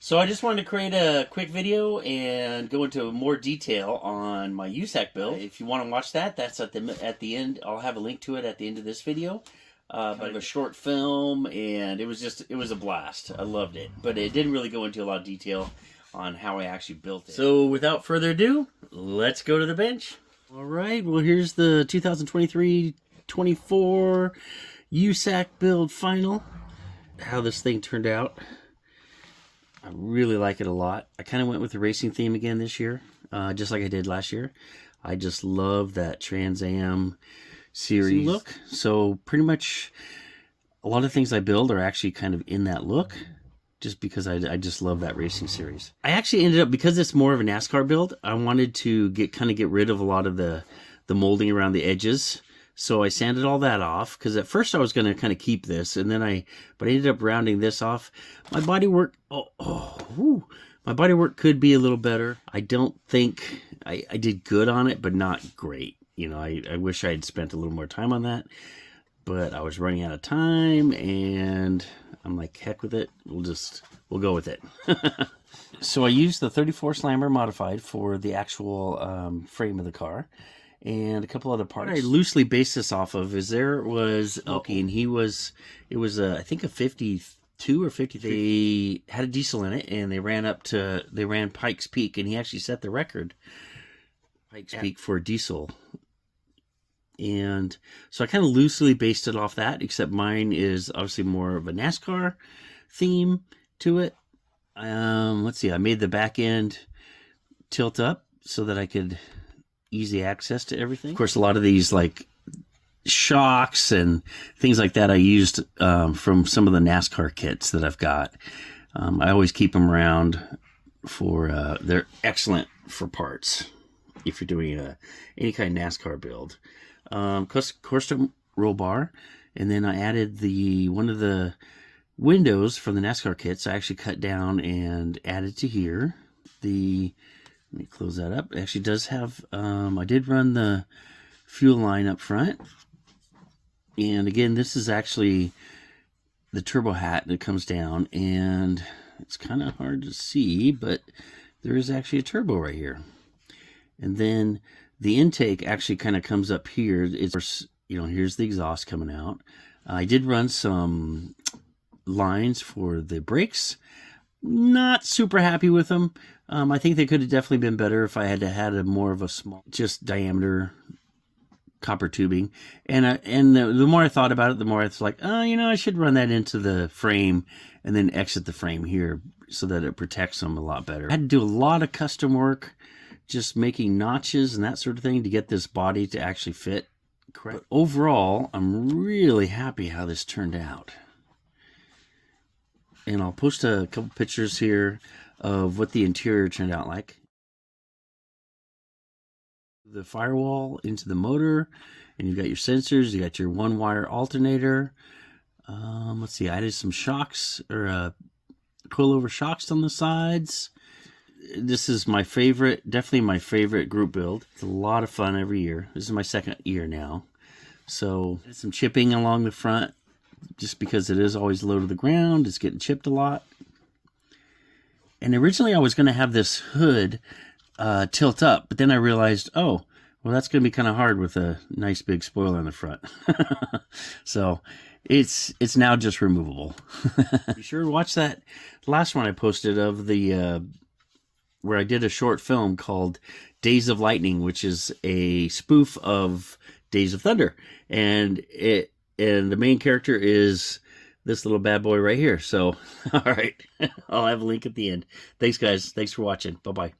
So I just wanted to create a quick video and go into more detail on my USACC build. If you want to watch that, that's at the end. I'll have a link to it at the end of this video. But a short film, and it was a blast. I loved it, but it didn't really go into a lot of detail on how I actually built it. So without further ado, let's go to the bench. All right, well here's the 2023-24 USACC build final. How this thing turned out. I really like it a lot. I kind of went with the racing theme again this year, just like I did last year. I just love that Trans Am series look. So pretty much a lot of things I build are actually kind of in that look, just because I just love that racing series. I actually ended up, because it's more of a NASCAR build, I wanted to get rid of a lot of the molding around the edges. So I sanded all that off, because at first I was going to kind of keep this, and then I ended up rounding this off. My bodywork, my bodywork could be a little better. I don't think I did good on it, but not great. You know, I wish I had spent a little more time on that, but I was running out of time, and I'm like, heck with it. We'll go with it. So I used the 34 Slammer modified for the actual frame of the car. And a couple other parts. What I loosely based this off of is there was Elkie, and it was I think a 52 or 53. They had a diesel in it, and they ran Pikes Peak, and he actually set the record, Pikes Peak, for a diesel. And so I kind of loosely based it off that, except mine is obviously more of a NASCAR theme to it. Let's see, I made the back end tilt up so that I could easy access to everything. Of course, a lot of these like shocks and things like that I used from some of the NASCAR kits that I've got. I always keep them around for they're excellent for parts if you're doing any kind of NASCAR build. Custom roll bar, and then I added one of the windows from the NASCAR kits. I actually cut down and added to here. Let me close that up. It actually does have, I did run the fuel line up front. And again, this is actually the turbo hat that comes down, and it's kind of hard to see, but there is actually a turbo right here. And then the intake actually kind of comes up here. It's, you know, here's the exhaust coming out. I did run some lines for the brakes. Not super happy with them. I think they could have definitely been better if I had a more of a small, just diameter copper tubing. And the more I thought about it, the more I was like, oh, you know, I should run that into the frame and then exit the frame here so that it protects them a lot better. I had to do a lot of custom work, just making notches and that sort of thing to get this body to actually fit correct. But overall, I'm really happy how this turned out. And I'll post a couple pictures here of what the interior turned out like. The firewall into the motor, and you've got your sensors, you got your one-wire alternator. Let's see, I added some shocks, or coilover shocks on the sides. This is my favorite, definitely my favorite group build. It's a lot of fun every year. This is my second year now. So, some chipping along the front, just because it is always low to the ground. It's getting chipped a lot. And originally I was going to have this hood tilt up, but then I realized, oh, well, that's going to be kind of hard with a nice big spoiler on the front. So it's now just removable. Be sure to watch that last one I posted of the where I did a short film called Days of Lightning, which is a spoof of Days of Thunder. And the main character is this little bad boy right here. So, all right. I'll have a link at the end. Thanks, guys. Thanks for watching. Bye-bye.